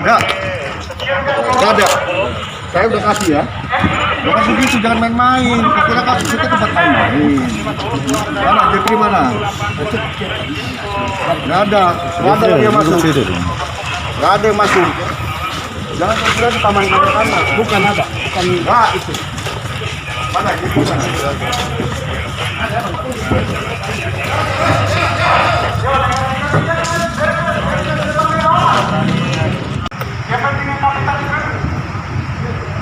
ada. Nggak ada. Saya udah kasih ya. Udah kasih gitu, jangan main-main. Kira kasih kita tempat main. Mana? Jepri mana? Nggak ada. Nggak ada yang masuk. Nggak ada yang masuk. Jangan kira di taman kanak-kanak. Bukan ada. Bukan enggak itu. Mana? Jepri mana?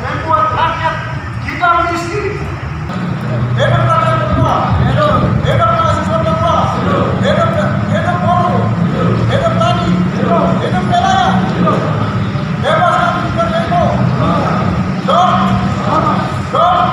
Membuat rakyat kita miskin. Hidup rakyat Papua, hidup mahasiswa Papua, hidup buruh, hidup tani, hidup nelayan, bebaskan demo. Dong, terus.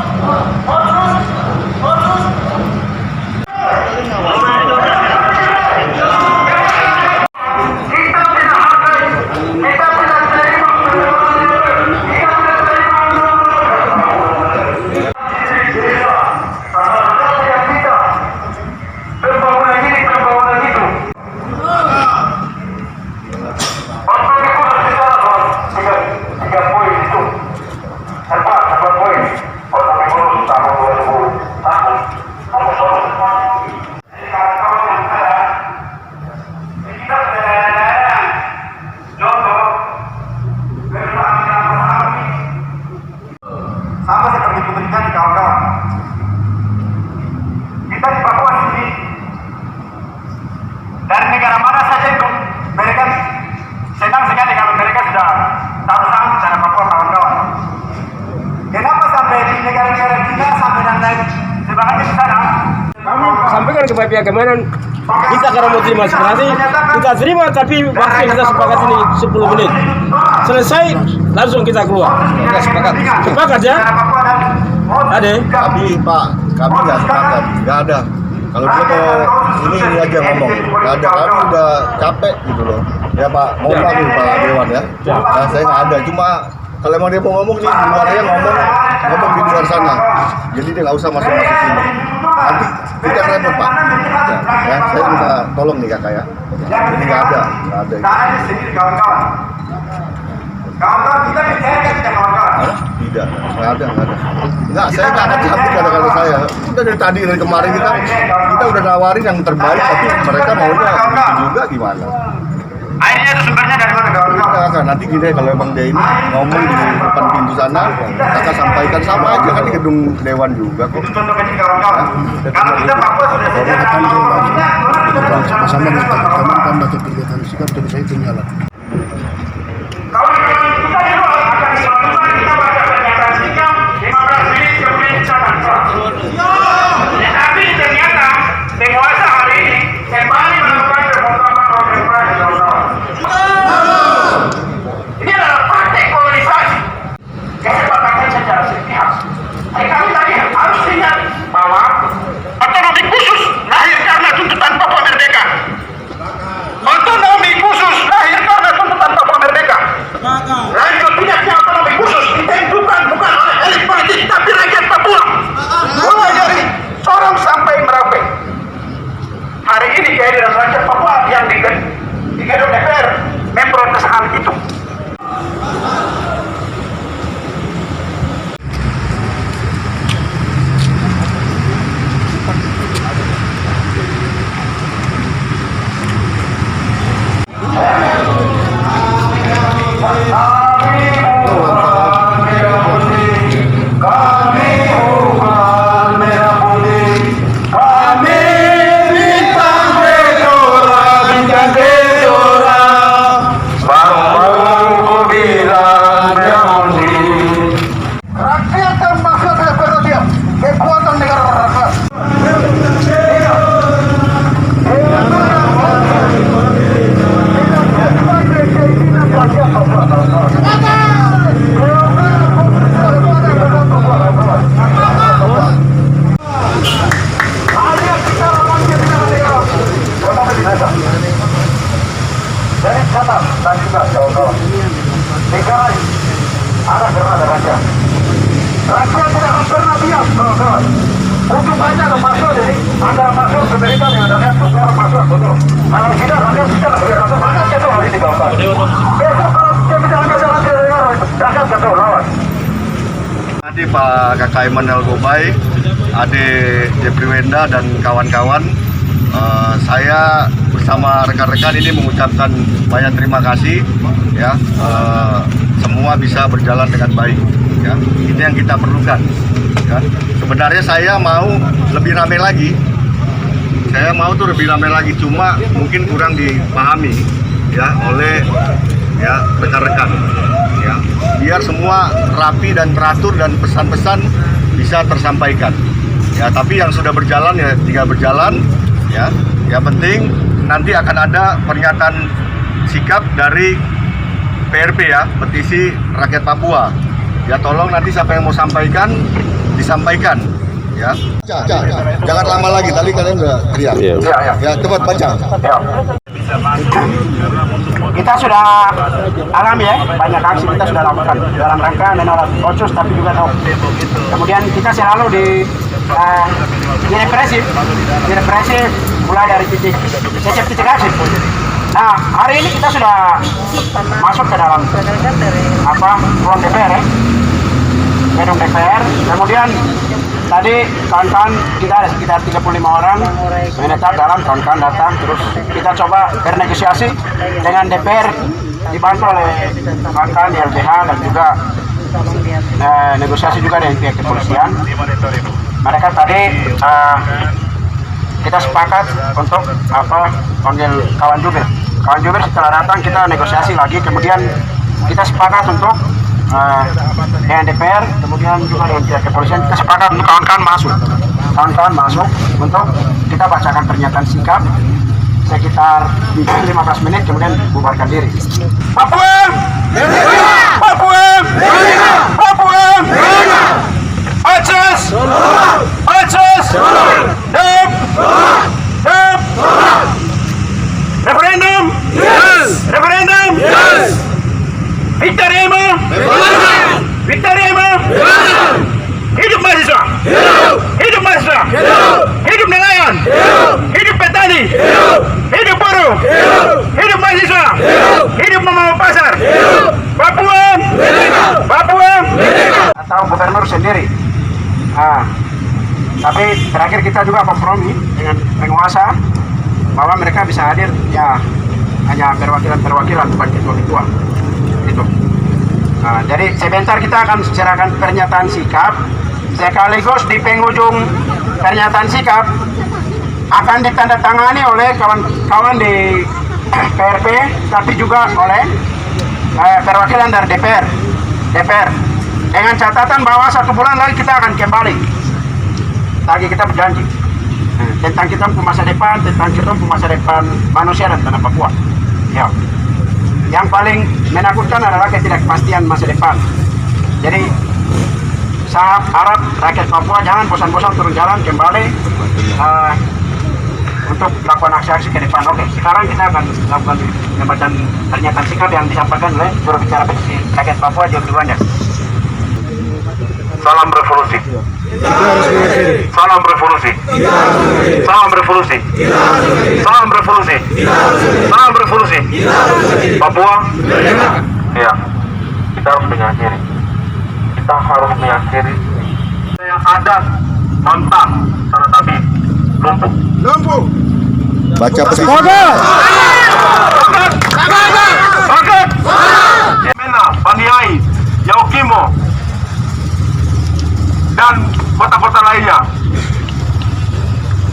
Sama seperti pemberitaan di kawan-kawan. Kita di Papua sini dari negara mana saja itu mereka senang sekali kalau mereka sudah tahu sama cara Papua kawan-kawan. Kenapa sampai di negara-negara kita sampai dan lain sebagainya di sana? Sampaikan kepada pihak keamanan kita karena mau terima aspirasi kita terima, tapi waktu kita sepakat ini 10 menit selesai langsung kita keluar. Nggak Sepakat ya? Ada? Kami nggak sepakat, nggak ada. Kalau dia mau ini aja ngomong, nggak ada. Kami udah capek gitu loh. Ya Pak, mohon maaf nih Pak Dewan ya. Nah, saya nggak ada. Cuma kalau emang dia mau ngomong nih di luarnya ngomong di luar sana. Jadi dia nggak usah masuk sini. Nanti kita repot Pak. Ya, saya minta tolong nih kakak ya. Ini nggak ada. Tangannya sendiri kawan-kawan. Kawan-kawan kita percayakan tidak kawan-kawan? Tidak, nggak ada. Nggak, saya nggak akan cabut kata-kata saya. Kita dari tadi, dari kemarin kita udah nawarin yang terbaik, tapi mereka maunya juga gimana? Airnya itu sumbernya dari mana kawan-kawan? Kakak, nanti gini kalau emang dia ini ngomong di depan pintu sana, kakak sampaikan sama aja kan di gedung Dewan juga kok. Itu contoh kecil kawan-kawan. Kalau kita Papua sudah sejajar, sama dengan teman-teman kan baca kegiatan sikap dan saya tinggal. kalau kita di luar akan dilakukan kita baca pernyataan sikap 15 menit kemudian ucapan tetapi ternyata penguasa hari ini kembali melakukan reformasi kawan-kawan. Ini adalah praktek kolonisasi kesepakatan secara sepihak. Kami tadi harus ingat bahwa otonomi khusus lahir karena tuntutan Papua merdeka. Otonomi khusus lahir karena tuntutan Papua merdeka. Lanjut tidaknya otonomi khusus ditentukan bukan oleh elit politik tapi rakyat Papua. Mulai dari Sorong sampai Merauke. Hari ini kehadiran rakyat Papua yang di gedung DPR memprotes hal itu. Rakyat termasuk sepenuhnya kekuatan negara rakyat. Dari Batam dan juga Jawa-Jawa. Negara ini ada karena ada rakyat. Rakyat tidak akan pernah diam, kawan-kawan. Untuk banyak masuk jadi Anda masuk ke berita yang ada kasus orang masuk betul. Kalau tidak rakyat tidak boleh masuk, maka itu harus digaungkan. Besok kalau dia bisa gagal lawan. Tadi Pak Kakak Emmanuel Gobay, Ade Jeffrey Wenda dan kawan-kawan, saya bersama rekan-rekan ini mengucapkan banyak terima kasih ya, semua bisa berjalan dengan baik ya. Ini yang kita perlukan ya. Sebenarnya saya mau lebih ramai lagi. Saya mau tuh lebih ramai lagi, cuma mungkin kurang dipahami ya oleh ya rekan-rekan ya. Biar semua rapi dan teratur dan pesan-pesan bisa tersampaikan. Ya, tapi yang sudah berjalan ya tinggal berjalan ya. Yang penting nanti akan ada pernyataan sikap dari PRP ya, Petisi Rakyat Papua. Ya tolong nanti siapa yang mau sampaikan disampaikan ya. Jangan lama lagi, tadi kalian udah teriak. Ya, cepat baca. Kita sudah alami ya, banyak aksi kita sudah lakukan dalam rangka menolak otsus tapi juga no. Kemudian kita selalu direpresif mulai dari titik aksi. Nah, hari ini kita sudah masuk ke dalam ruang DPR ya, gedung DPR. Kemudian tadi kawan-kawan kita ada sekitar 35 orang menetap dalam, kawan-kawan datang, terus kita coba bernegosiasi dengan DPR dibantu oleh kawan-kawan di LBH dan juga negosiasi juga dengan pihak kepolisian. Mereka tadi kita sepakat untuk panggil kawan jubir. Kawan jubir setelah datang kita negosiasi lagi, kemudian kita sepakat untuk dengan DPR, kemudian juga dengan pihak kepolisian kita sepakat untuk kawan-kawan masuk untuk kita bacakan pernyataan sikap sekitar 15 menit, kemudian bubarkan diri. Papua! Papua! Papua! Aceh! Aceh! Dep! Dep! Referendum! Yes! Referendum! Yes! Victor Ema! Victor Ema! Hidup mahasiswa! Hidup mahasiswa! Hidup nelayan! Hidup petani! Hidup buruh! Hidup mahasiswa! Hidup mama pasar! Papua! Papua! Atau gubernur sendiri. Tapi terakhir kita juga kompromi dengan penguasa bahwa mereka bisa hadir ya hanya perwakilan bukan ketua-ketua. Gitu. Jadi sebentar kita akan bicarakan pernyataan sikap, sekaligus di penghujung pernyataan sikap akan ditandatangani oleh kawan-kawan di PRP, tapi juga oleh perwakilan dari DPR. Dengan catatan bahwa 1 bulan lagi kita akan kembali. Lagi kita berjanji tentang kita masa depan, manusia dan tanah Papua. Ya. Yang paling menakutkan adalah ketidakpastian masa depan. Jadi saya harap rakyat Papua jangan bosan-bosan turun jalan kembali untuk melakukan aksi-aksi ke depan. Oke, sekarang kita akan melakukan pembacaan pernyataan sikap yang disampaikan oleh juru bicara Petisi Rakyat Papua, Jeffrey Wenda. Salam revolusi. Salam revolusi. Salam revolusi. Salam revolusi. Salam revolusi. Papua. Ya. Kita harus mengakhiri. Yang ada mantap sana tapi lumpuh. Baca petisi. Bagat. Mena, Paniai, Yaukimo, dan kota-kota lainnya.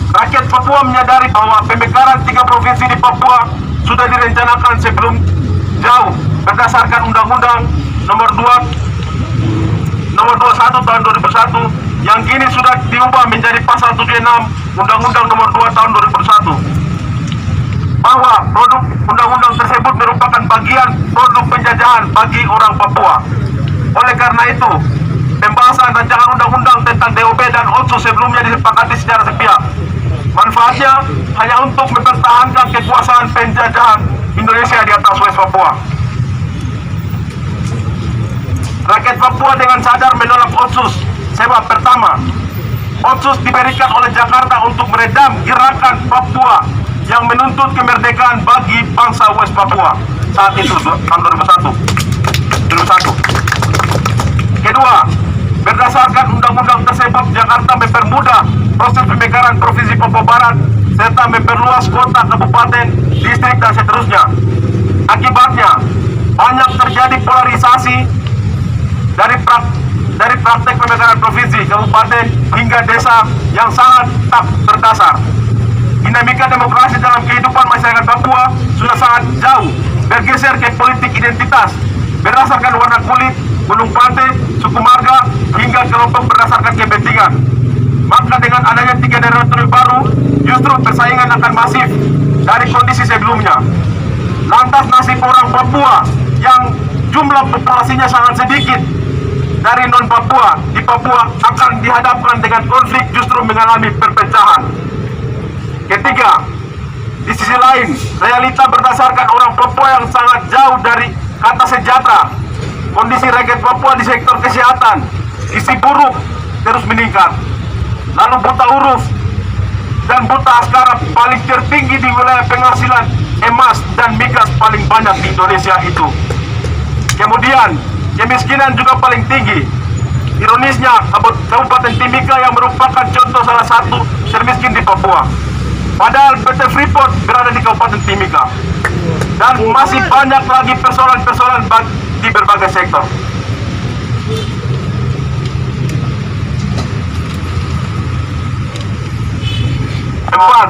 Rakyat Papua menyadari bahwa pemekaran 3 provinsi di Papua sudah direncanakan sebelum jauh berdasarkan Undang-Undang Nomor 21 Tahun 2001 yang kini sudah diubah menjadi Pasal 76 Undang-Undang Nomor 2 Tahun 2001, bahwa produk undang-undang tersebut merupakan bagian produk penjajahan bagi orang Papua. Oleh karena itu, pembahasan rancangan undang-undang tentang DOP dan otsus sebelumnya disepakati secara sepihak. Manfaatnya hanya untuk mempertahankan kekuasaan penjajahan Indonesia di atas West Papua. Rakyat Papua dengan sadar menolak otsus. Sebab pertama, otsus diberikan oleh Jakarta untuk meredam gerakan Papua yang menuntut kemerdekaan bagi bangsa West Papua saat itu tahun 2001. Kedua, berdasarkan undang-undang tersebut, Jakarta mempermudah proses pemekaran Provinsi Papua Barat serta memperluas kota, kabupaten, distrik, dan seterusnya. Akibatnya, banyak terjadi polarisasi dari praktek pemekaran provinsi, kabupaten, hingga desa yang sangat tak berdasar. Dinamika demokrasi dalam kehidupan masyarakat Papua sudah sangat jauh bergeser ke politik identitas berdasarkan warna kulit, gunung pantai, suku marga, hingga kelompok berdasarkan kepentingan. Maka dengan adanya 3 daerah otonomi baru, justru persaingan akan masif dari kondisi sebelumnya. Lantas nasib orang Papua yang jumlah populasinya sangat sedikit dari non-Papua di Papua akan dihadapkan dengan konflik, justru mengalami perpecahan. Ketiga, di sisi lain, realita berdasarkan orang Papua yang sangat jauh dari kata sejahtera. Kondisi rakyat Papua di sektor kesehatan, gizi buruk terus meningkat. Lalu buta huruf dan buta aksara paling tertinggi di wilayah penghasilan emas dan migas paling banyak di Indonesia itu. Kemudian, kemiskinan juga paling tinggi. Ironisnya, Kabupaten Timika yang merupakan contoh salah satu termiskin di Papua. Padahal PT Freeport berada di Kabupaten Timika. Dan masih banyak lagi persoalan-persoalan di berbagai sektor. Keempat,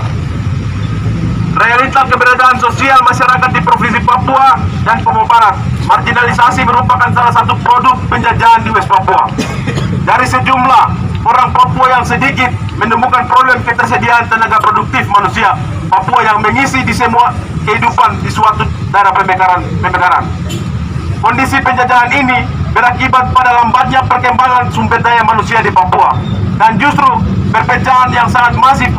realita keberadaan sosial masyarakat di Provinsi Papua dan Papua Barat. Marginalisasi merupakan salah satu produk penjajahan di West Papua. Dari sejumlah orang Papua yang sedikit menemukan problem ketersediaan tenaga produktif manusia Papua yang mengisi di semua kehidupan di suatu daerah pemekaran. Kondisi penjajahan ini berakibat pada lambatnya perkembangan sumber daya manusia di Papua dan justru perpecahan yang sangat masif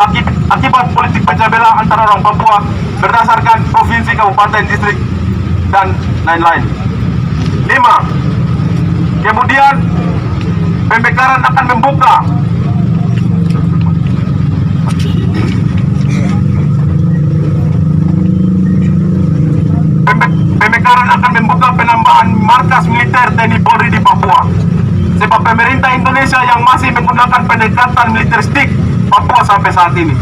akibat politik pecah belah antara orang Papua berdasarkan provinsi, kabupaten, distrik, dan lain-lain. 5. Kemudian pemekaran akan membuka penambahan markas militer TNI Polri di Papua. Sebab pemerintah Indonesia yang masih menggunakan pendekatan militeristik Papua sampai saat ini.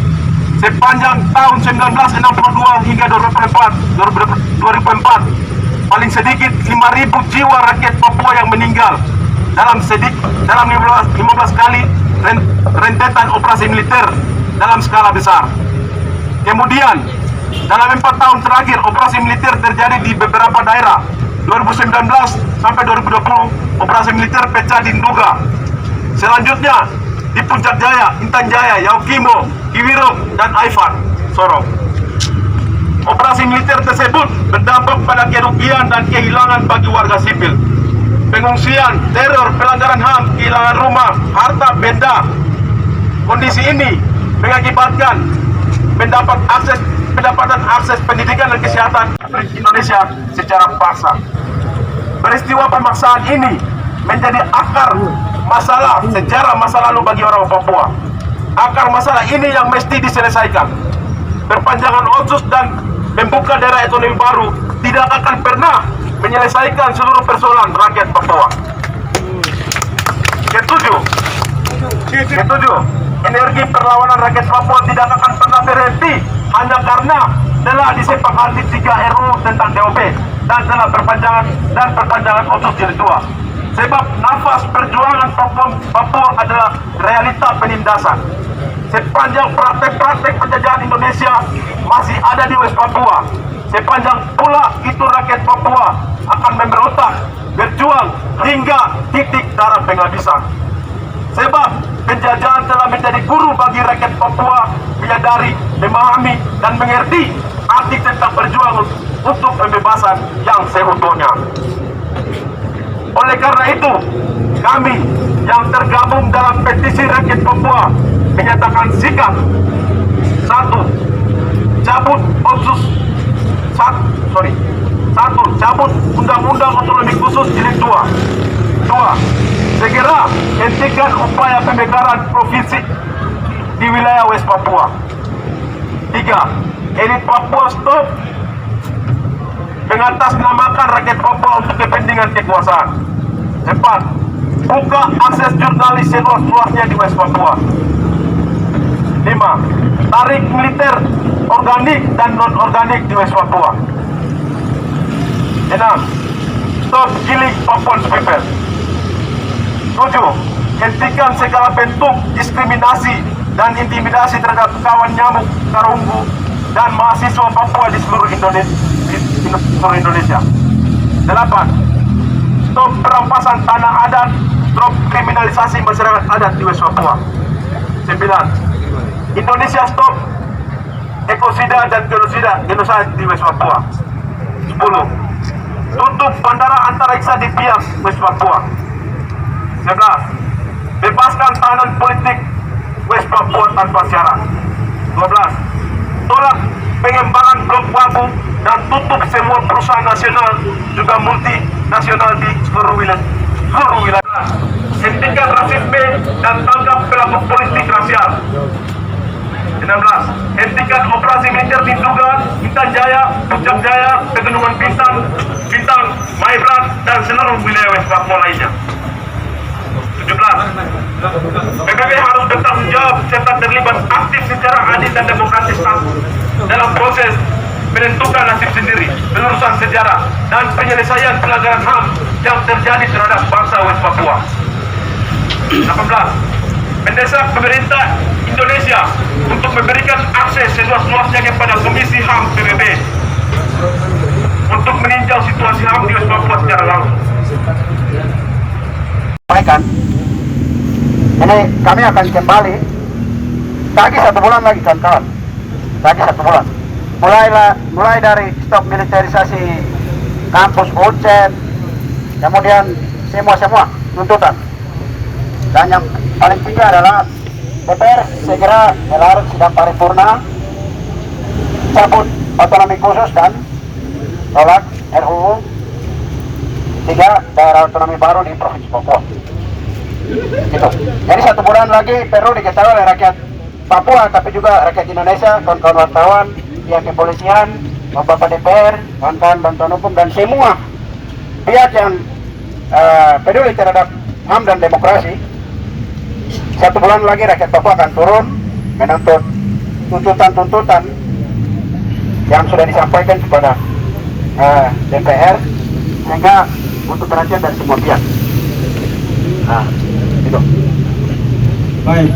Sepanjang tahun 1962 hingga 2004, paling sedikit 5.000 jiwa rakyat Papua yang meninggal dalam 15 kali rentetan operasi militer dalam skala besar. Kemudian, dalam 4 tahun terakhir, operasi militer terjadi di beberapa daerah. 2019 sampai 2020, operasi militer pecah di Nduga. Selanjutnya, di Puncak Jaya, Intan Jaya, Yaukimo, Kiwirok, dan Aifat, Sorong. Operasi militer tersebut berdampak pada kerugian dan kehilangan bagi warga sipil. Pengungsian, teror, pelanggaran HAM, kehilangan rumah, harta, benda. Kondisi ini mengakibatkan pendapatan akses pendidikan dan kesehatan Indonesia secara paksa. Peristiwa pemaksaan ini menjadi akar masalah sejarah masa lalu bagi orang Papua. Akar masalah ini yang mesti diselesaikan. Perpanjangan otsus dan membuka daerah otonomi baru tidak akan pernah menyelesaikan seluruh persoalan rakyat Papua. Ketujuh, energi perlawanan rakyat Papua tidak akan pernah berhenti hanya karena telah disepakati 3 RUU tentang DOP dan telah perpanjangan otsus jilid 2. Sebab nafas perjuangan Papua adalah realita penindasan. Sepanjang praktek-praktek penjajahan Indonesia masih ada di West Papua, sepanjang pula itu rakyat Papua akan memberontak, berjuang hingga titik darah penghabisan. Sebab penjajahan telah menjadi guru bagi rakyat Papua menyadari, memahami, dan mengerti arti tentang berjuang untuk pembebasan yang seutuhnya. Oleh karena itu, kami yang tergabung dalam petisi rakyat Papua menyatakan sikap. 1. Cabut Undang-Undang Otonomi Khusus Jilid 2. 2. Segera hentikan upaya pemekaran provinsi di wilayah West Papua. 3. Elit Papua stop mengatasnamakan rakyat Papua untuk kepentingan kekuasaan. 4. buka akses jurnalis seluas-luasnya di West Papua. 5. Tarik militer organik dan non-organik di West Papua. 6. Stop killing Papuans people. 7. Hentikan segala bentuk diskriminasi dan intimidasi terhadap kawan nyamuk, karunggu, dan mahasiswa Papua di seluruh Indonesia. 8. Stop perampasan tanah adat, stop kriminalisasi masyarakat adat di West Papua. 9. Indonesia stop ekosida dan genosida di West Papua. 10. Tutup bandara antariksa di Biak, West Papua. 11. Bebaskan tahanan politik West Papua tanpa syarat. 12. Tolak pengembangan blok Wabu dan tutup semua perusahaan nasional juga multinasional di seluruh wilayah. Hentikan rasisme dan tangkap pelaku politik rasial. 16. Hentikan operasi militer di Duga, Intan Jaya, Puncak Jaya, Pegunungan Bintang, Maibrat, dan seluruh wilayah West Papua lainnya. 17. PBB harus bertanggung jawab serta terlibat aktif secara adil dan demokratis dalam proses menentukan nasib sendiri, penelusuran sejarah, dan penyelesaian pelanggaran HAM yang terjadi terhadap bangsa West Papua. 18. Mendesak pemerintah Indonesia untuk memberikan akses seluas-luasnya kepada Komisi HAM PBB untuk meninjau situasi HAM di West Papua secara langsung. Ini kami akan kembali lagi 1 bulan lagi kawan-kawan, lagi 1 bulan. Mulai dari stop militerisasi kampus UNCED, kemudian semua tuntutan. Dan yang paling tinggi adalah DPR segera melarut sidang paripurna, cabut otonomi khusus dan tolak RUU 3 daerah otonomi baru di Provinsi Papua. Gitu. Jadi 1 bulan lagi perlu diketahui oleh rakyat Papua, tapi juga rakyat Indonesia, kawan-kawan wartawan, pihak kepolisian, Bapak DPR, kawan-kawan bantuan hukum, dan semua pihak yang peduli terhadap HAM dan demokrasi. 1 bulan lagi rakyat Papua akan turun menuntut tuntutan-tuntutan yang sudah disampaikan kepada DPR, sehingga untuk perhatian dari semua pihak. Nah, itu. Baik.